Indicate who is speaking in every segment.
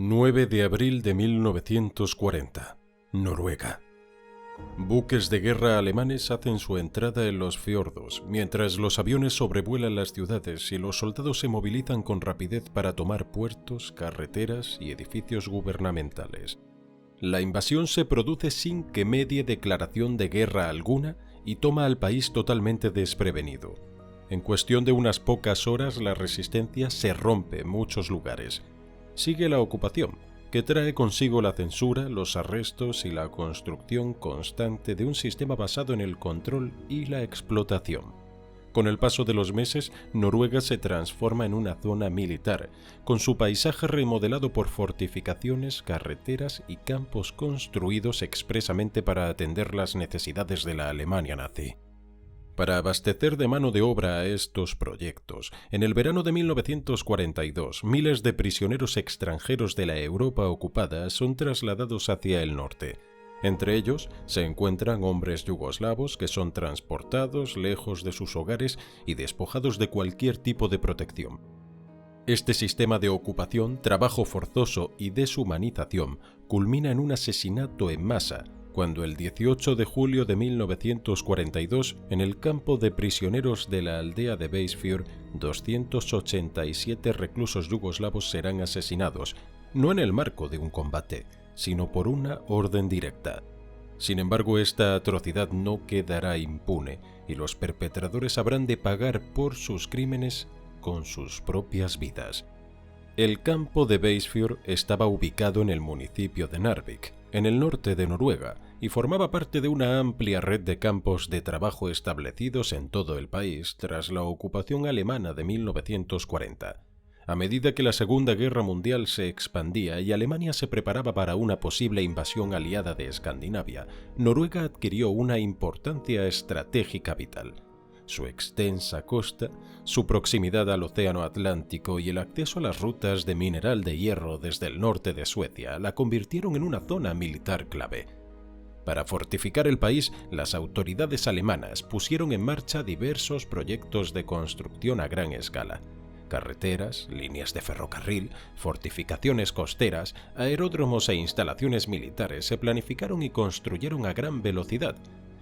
Speaker 1: 9 de abril de 1940, Noruega. Buques de guerra alemanes hacen su entrada en los fiordos, mientras los aviones sobrevuelan las ciudades y los soldados se movilizan con rapidez para tomar puertos, carreteras y edificios gubernamentales. La invasión se produce sin que medie declaración de guerra alguna y toma al país totalmente desprevenido. En cuestión de unas pocas horas, la resistencia se rompe en muchos lugares. Sigue la ocupación, que trae consigo la censura, los arrestos y la construcción constante de un sistema basado en el control y la explotación. Con el paso de los meses, Noruega se transforma en una zona militar, con su paisaje remodelado por fortificaciones, carreteras y campos construidos expresamente para atender las necesidades de la Alemania nazi. Para abastecer de mano de obra a estos proyectos, en el verano de 1942, miles de prisioneros extranjeros de la Europa ocupada son trasladados hacia el norte. Entre ellos se encuentran hombres yugoslavos que son transportados lejos de sus hogares y despojados de cualquier tipo de protección. Este sistema de ocupación, trabajo forzoso y deshumanización culmina en un asesinato en masa, cuando el 18 de julio de 1942, en el campo de prisioneros de la aldea de Beisfjord, 287 reclusos yugoslavos serán asesinados, no en el marco de un combate, sino por una orden directa. Sin embargo, esta atrocidad no quedará impune y los perpetradores habrán de pagar por sus crímenes con sus propias vidas. El campo de Beisfjord estaba ubicado en el municipio de Narvik, en el norte de Noruega, y formaba parte de una amplia red de campos de trabajo establecidos en todo el país tras la ocupación alemana de 1940. A medida que la Segunda Guerra Mundial se expandía y Alemania se preparaba para una posible invasión aliada de Escandinavia, Noruega adquirió una importancia estratégica vital. Su extensa costa, su proximidad al Océano Atlántico y el acceso a las rutas de mineral de hierro desde el norte de Suecia la convirtieron en una zona militar clave. Para fortificar el país, las autoridades alemanas pusieron en marcha diversos proyectos de construcción a gran escala. Carreteras, líneas de ferrocarril, fortificaciones costeras, aeródromos e instalaciones militares se planificaron y construyeron a gran velocidad,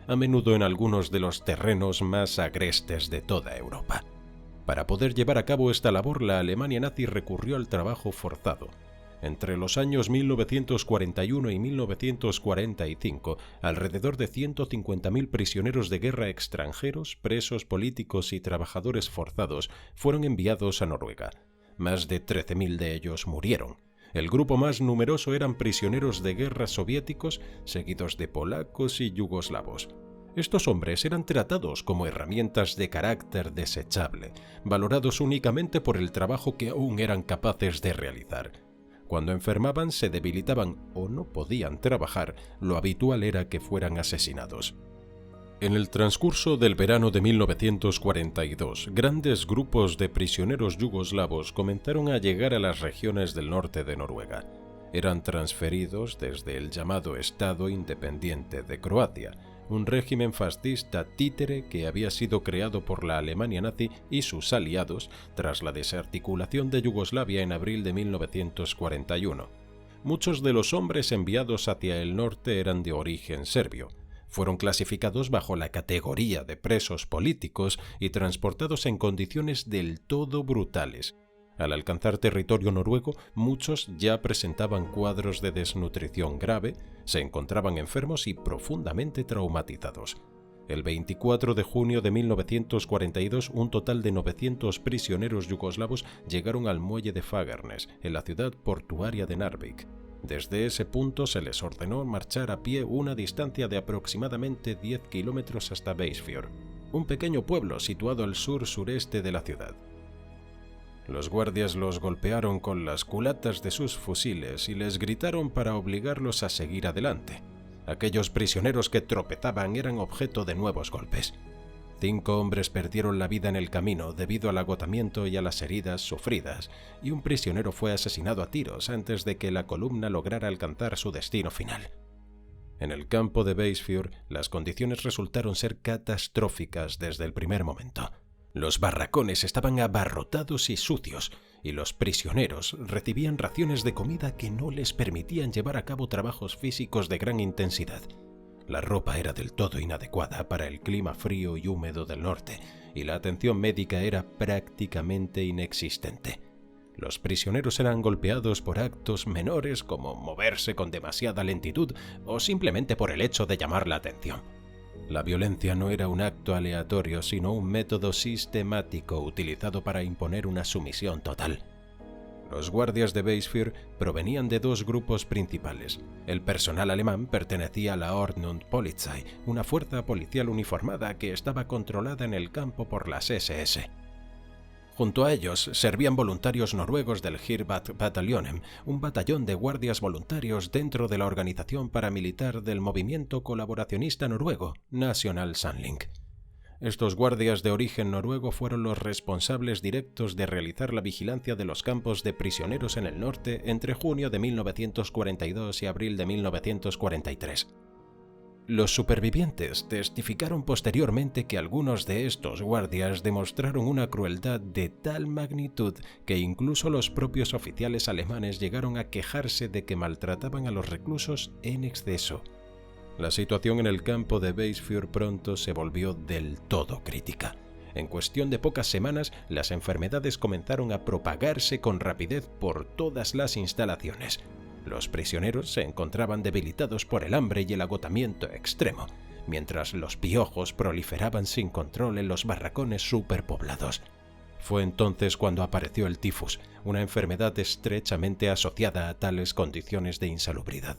Speaker 1: a menudo en algunos de los terrenos más agrestes de toda Europa. Para poder llevar a cabo esta labor, la Alemania nazi recurrió al trabajo forzado. Entre los años 1941 y 1945, alrededor de 150.000 prisioneros de guerra extranjeros, presos políticos y trabajadores forzados fueron enviados a Noruega. Más de 13.000 de ellos murieron. El grupo más numeroso eran prisioneros de guerra soviéticos, seguidos de polacos y yugoslavos. Estos hombres eran tratados como herramientas de carácter desechable, valorados únicamente por el trabajo que aún eran capaces de realizar. Cuando enfermaban, se debilitaban o no podían trabajar, lo habitual era que fueran asesinados. En el transcurso del verano de 1942, grandes grupos de prisioneros yugoslavos comenzaron a llegar a las regiones del norte de Noruega. Eran transferidos desde el llamado Estado Independiente de Croacia, un régimen fascista títere que había sido creado por la Alemania nazi y sus aliados tras la desarticulación de Yugoslavia en abril de 1941. Muchos de los hombres enviados hacia el norte eran de origen serbio. Fueron clasificados bajo la categoría de presos políticos y transportados en condiciones del todo brutales. Al alcanzar territorio noruego, muchos ya presentaban cuadros de desnutrición grave, se encontraban enfermos y profundamente traumatizados. El 24 de junio de 1942, un total de 900 prisioneros yugoslavos llegaron al muelle de Fagernes, en la ciudad portuaria de Narvik. Desde ese punto se les ordenó marchar a pie una distancia de aproximadamente 10 kilómetros hasta Beisfjord, un pequeño pueblo situado al sur-sureste de la ciudad. Los guardias los golpearon con las culatas de sus fusiles y les gritaron para obligarlos a seguir adelante. Aquellos prisioneros que tropezaban eran objeto de nuevos golpes. 5 hombres perdieron la vida en el camino debido al agotamiento y a las heridas sufridas, y un prisionero fue asesinado a tiros antes de que la columna lograra alcanzar su destino final. En el campo de Beisfjord, las condiciones resultaron ser catastróficas desde el primer momento. Los barracones estaban abarrotados y sucios, y los prisioneros recibían raciones de comida que no les permitían llevar a cabo trabajos físicos de gran intensidad. La ropa era del todo inadecuada para el clima frío y húmedo del norte, y la atención médica era prácticamente inexistente. Los prisioneros eran golpeados por actos menores como moverse con demasiada lentitud o simplemente por el hecho de llamar la atención. La violencia no era un acto aleatorio, sino un método sistemático utilizado para imponer una sumisión total. Los guardias de Weisfür provenían de dos grupos principales. El personal alemán pertenecía a la Ordnungspolizei, una fuerza policial uniformada que estaba controlada en el campo por las SS. Junto a ellos servían voluntarios noruegos del Heerbataillon, un batallón de guardias voluntarios dentro de la organización paramilitar del movimiento colaboracionista noruego, National Samling. Estos guardias de origen noruego fueron los responsables directos de realizar la vigilancia de los campos de prisioneros en el norte entre junio de 1942 y abril de 1943. Los supervivientes testificaron posteriormente que algunos de estos guardias demostraron una crueldad de tal magnitud que incluso los propios oficiales alemanes llegaron a quejarse de que maltrataban a los reclusos en exceso. La situación en el campo de Weisfür pronto se volvió del todo crítica. En cuestión de pocas semanas, las enfermedades comenzaron a propagarse con rapidez por todas las instalaciones. Los prisioneros se encontraban debilitados por el hambre y el agotamiento extremo, mientras los piojos proliferaban sin control en los barracones superpoblados. Fue entonces cuando apareció el tifus, una enfermedad estrechamente asociada a tales condiciones de insalubridad.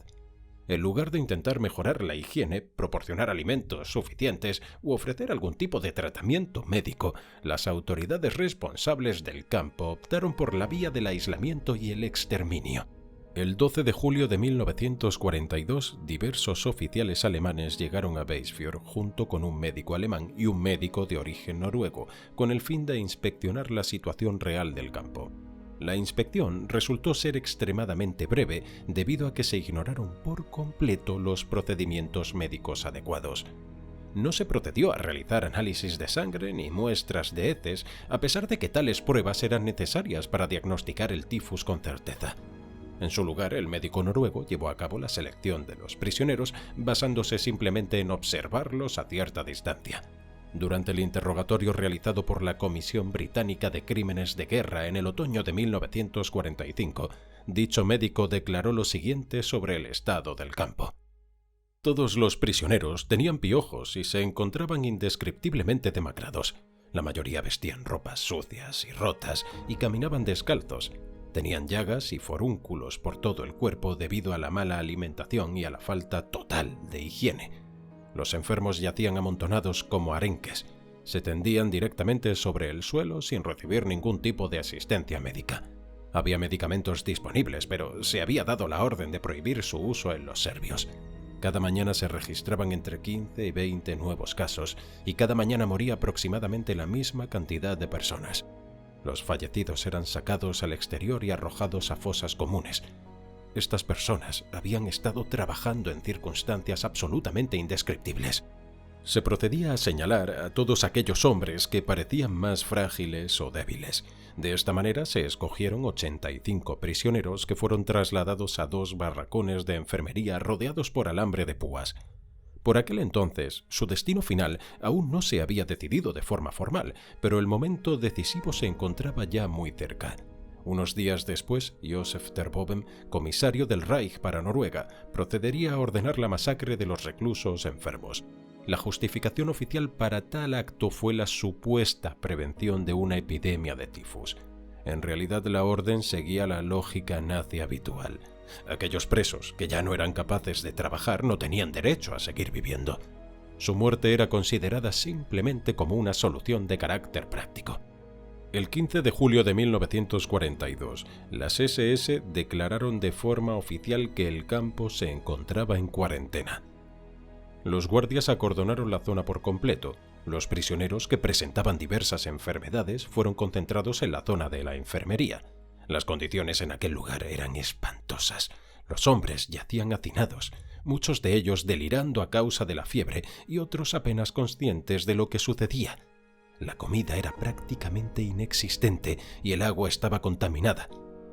Speaker 1: En lugar de intentar mejorar la higiene, proporcionar alimentos suficientes u ofrecer algún tipo de tratamiento médico, las autoridades responsables del campo optaron por la vía del aislamiento y el exterminio. El 12 de julio de 1942, diversos oficiales alemanes llegaron a Weisfür junto con un médico alemán y un médico de origen noruego, con el fin de inspeccionar la situación real del campo. La inspección resultó ser extremadamente breve debido a que se ignoraron por completo los procedimientos médicos adecuados. No se procedió a realizar análisis de sangre ni muestras de heces, a pesar de que tales pruebas eran necesarias para diagnosticar el tifus con certeza. En su lugar, el médico noruego llevó a cabo la selección de los prisioneros basándose simplemente en observarlos a cierta distancia. Durante el interrogatorio realizado por la Comisión Británica de Crímenes de Guerra en el otoño de 1945, dicho médico declaró lo siguiente sobre el estado del campo. Todos los prisioneros tenían piojos y se encontraban indescriptiblemente demacrados. La mayoría vestían ropas sucias y rotas y caminaban descalzos. Tenían llagas y forúnculos por todo el cuerpo debido a la mala alimentación y a la falta total de higiene. Los enfermos yacían amontonados como arenques. Se tendían directamente sobre el suelo sin recibir ningún tipo de asistencia médica. Había medicamentos disponibles, pero se había dado la orden de prohibir su uso en los serbios. Cada mañana se registraban entre 15 y 20 nuevos casos, y cada mañana moría aproximadamente la misma cantidad de personas. Los fallecidos eran sacados al exterior y arrojados a fosas comunes. Estas personas habían estado trabajando en circunstancias absolutamente indescriptibles. Se procedía a señalar a todos aquellos hombres que parecían más frágiles o débiles. De esta manera se escogieron 85 prisioneros que fueron trasladados a 2 barracones de enfermería rodeados por alambre de púas. Por aquel entonces, su destino final aún no se había decidido de forma formal, pero el momento decisivo se encontraba ya muy cerca. Unos días después, Josef Terboven, comisario del Reich para Noruega, procedería a ordenar la masacre de los reclusos enfermos. La justificación oficial para tal acto fue la supuesta prevención de una epidemia de tifus. En realidad, la orden seguía la lógica nazi habitual. Aquellos presos que ya no eran capaces de trabajar no tenían derecho a seguir viviendo. Su muerte era considerada simplemente como una solución de carácter práctico. El 15 de julio de 1942, las SS declararon de forma oficial que el campo se encontraba en cuarentena. Los guardias acordonaron la zona por completo. Los prisioneros que presentaban diversas enfermedades fueron concentrados en la zona de la enfermería. Las condiciones en aquel lugar eran espantosas. Los hombres yacían hacinados, muchos de ellos delirando a causa de la fiebre y otros apenas conscientes de lo que sucedía. La comida era prácticamente inexistente y el agua estaba contaminada.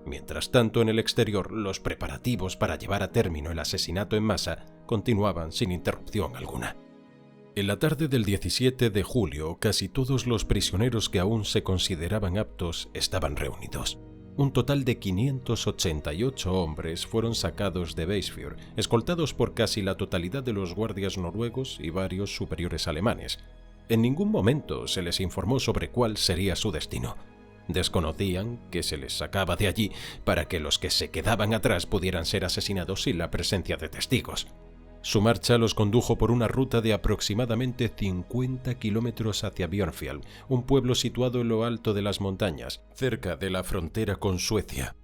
Speaker 1: Mientras tanto, en el exterior, los preparativos para llevar a término el asesinato en masa continuaban sin interrupción alguna. En la tarde del 17 de julio, casi todos los prisioneros que aún se consideraban aptos estaban reunidos. Un total de 588 hombres fueron sacados de Weisfjord, escoltados por casi la totalidad de los guardias noruegos y varios superiores alemanes. En ningún momento se les informó sobre cuál sería su destino. Desconocían que se les sacaba de allí para que los que se quedaban atrás pudieran ser asesinados sin la presencia de testigos. Su marcha los condujo por una ruta de aproximadamente 50 kilómetros hacia Björnfjell, un pueblo situado en lo alto de las montañas, cerca de la frontera con Suecia.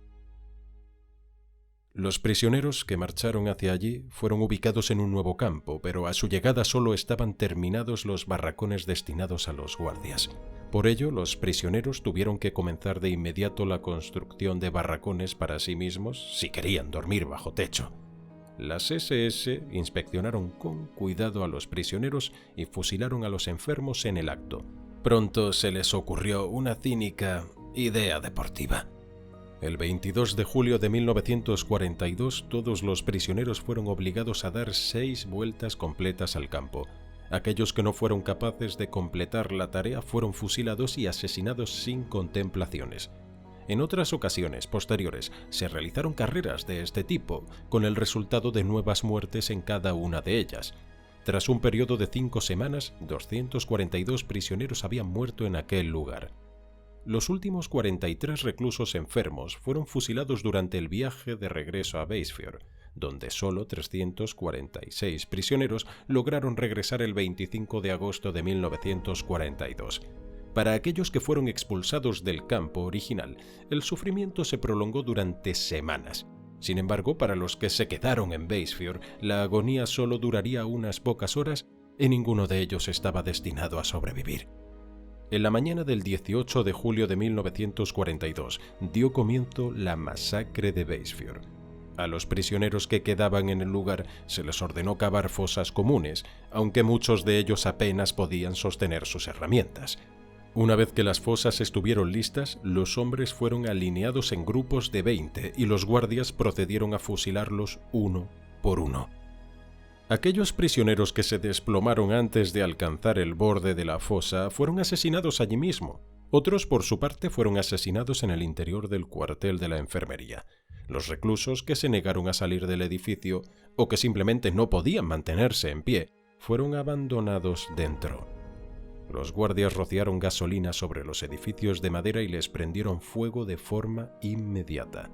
Speaker 1: Los prisioneros que marcharon hacia allí fueron ubicados en un nuevo campo, pero a su llegada solo estaban terminados los barracones destinados a los guardias. Por ello, los prisioneros tuvieron que comenzar de inmediato la construcción de barracones para sí mismos si querían dormir bajo techo. Las SS inspeccionaron con cuidado a los prisioneros y fusilaron a los enfermos en el acto. Pronto se les ocurrió una cínica idea deportiva. El 22 de julio de 1942, todos los prisioneros fueron obligados a dar 6 vueltas completas al campo. Aquellos que no fueron capaces de completar la tarea fueron fusilados y asesinados sin contemplaciones. En otras ocasiones posteriores se realizaron carreras de este tipo, con el resultado de nuevas muertes en cada una de ellas. Tras un periodo de 5 semanas, 242 prisioneros habían muerto en aquel lugar. Los últimos 43 reclusos enfermos fueron fusilados durante el viaje de regreso a Weisfjord, donde solo 346 prisioneros lograron regresar el 25 de agosto de 1942. Para aquellos que fueron expulsados del campo original, el sufrimiento se prolongó durante semanas. Sin embargo, para los que se quedaron en Weisfjord, la agonía solo duraría unas pocas horas y ninguno de ellos estaba destinado a sobrevivir. En la mañana del 18 de julio de 1942 dio comienzo la masacre de Weisfjord. A los prisioneros que quedaban en el lugar se les ordenó cavar fosas comunes, aunque muchos de ellos apenas podían sostener sus herramientas. Una vez que las fosas estuvieron listas, los hombres fueron alineados en grupos de 20 y los guardias procedieron a fusilarlos uno por uno. Aquellos prisioneros que se desplomaron antes de alcanzar el borde de la fosa fueron asesinados allí mismo. Otros, por su parte, fueron asesinados en el interior del cuartel de la enfermería. Los reclusos que se negaron a salir del edificio o que simplemente no podían mantenerse en pie fueron abandonados dentro. Los guardias rociaron gasolina sobre los edificios de madera y les prendieron fuego de forma inmediata.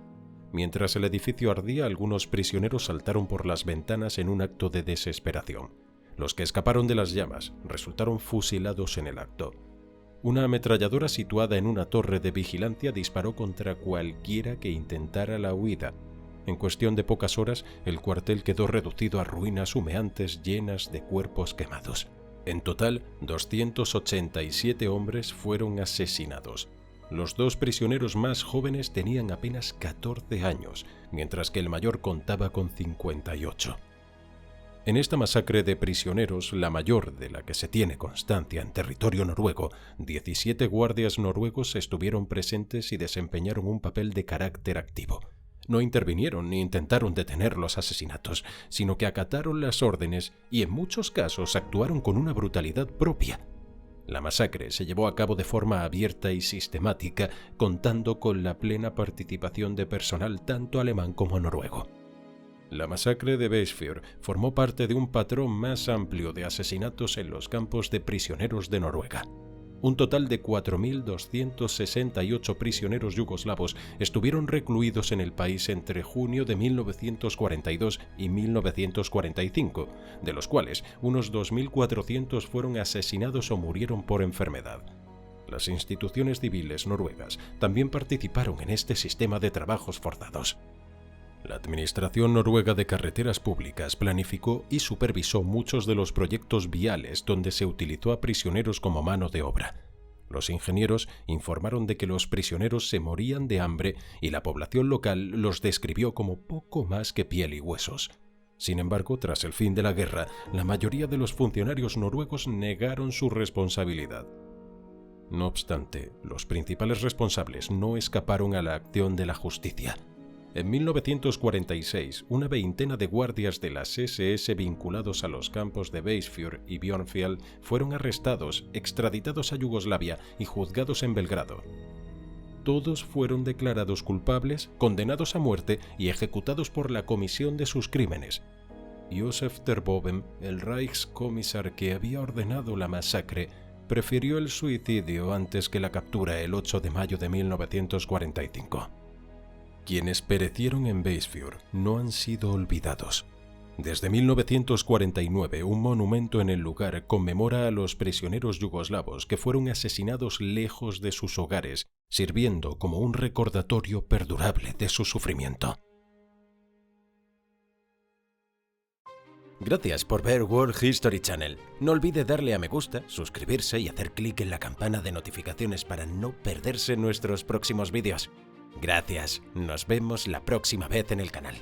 Speaker 1: Mientras el edificio ardía, algunos prisioneros saltaron por las ventanas en un acto de desesperación. Los que escaparon de las llamas resultaron fusilados en el acto. Una ametralladora situada en una torre de vigilancia disparó contra cualquiera que intentara la huida. En cuestión de pocas horas, el cuartel quedó reducido a ruinas humeantes llenas de cuerpos quemados. En total, 287 hombres fueron asesinados. Los 2 prisioneros más jóvenes tenían apenas 14 años, mientras que el mayor contaba con 58. En esta masacre de prisioneros, la mayor de la que se tiene constancia en territorio noruego, 17 guardias noruegos estuvieron presentes y desempeñaron un papel de carácter activo. No intervinieron ni intentaron detener los asesinatos, sino que acataron las órdenes y en muchos casos actuaron con una brutalidad propia. La masacre se llevó a cabo de forma abierta y sistemática, contando con la plena participación de personal tanto alemán como noruego. La masacre de Weisfjord formó parte de un patrón más amplio de asesinatos en los campos de prisioneros de Noruega. Un total de 4.268 prisioneros yugoslavos estuvieron recluidos en el país entre junio de 1942 y 1945, de los cuales unos 2.400 fueron asesinados o murieron por enfermedad. Las instituciones civiles noruegas también participaron en este sistema de trabajos forzados. La Administración Noruega de Carreteras Públicas planificó y supervisó muchos de los proyectos viales donde se utilizó a prisioneros como mano de obra. Los ingenieros informaron de que los prisioneros se morían de hambre y la población local los describió como poco más que piel y huesos. Sin embargo, tras el fin de la guerra, la mayoría de los funcionarios noruegos negaron su responsabilidad. No obstante, los principales responsables no escaparon a la acción de la justicia. En 1946, una veintena de guardias de las SS vinculados a los campos de Weisfjord y Björnfjell fueron arrestados, extraditados a Yugoslavia y juzgados en Belgrado. Todos fueron declarados culpables, condenados a muerte y ejecutados por la comisión de sus crímenes. Josef Terboven, el Reichskommissar que había ordenado la masacre, prefirió el suicidio antes que la captura el 8 de mayo de 1945. Quienes perecieron en Weisfjord no han sido olvidados. Desde 1949, un monumento en el lugar conmemora a los prisioneros yugoslavos que fueron asesinados lejos de sus hogares, sirviendo como un recordatorio perdurable de su sufrimiento.
Speaker 2: Gracias por ver World History Channel. No olvide darle a me gusta, suscribirse y hacer clic en la campana de notificaciones para no perderse nuestros próximos vídeos. Gracias, nos vemos la próxima vez en el canal.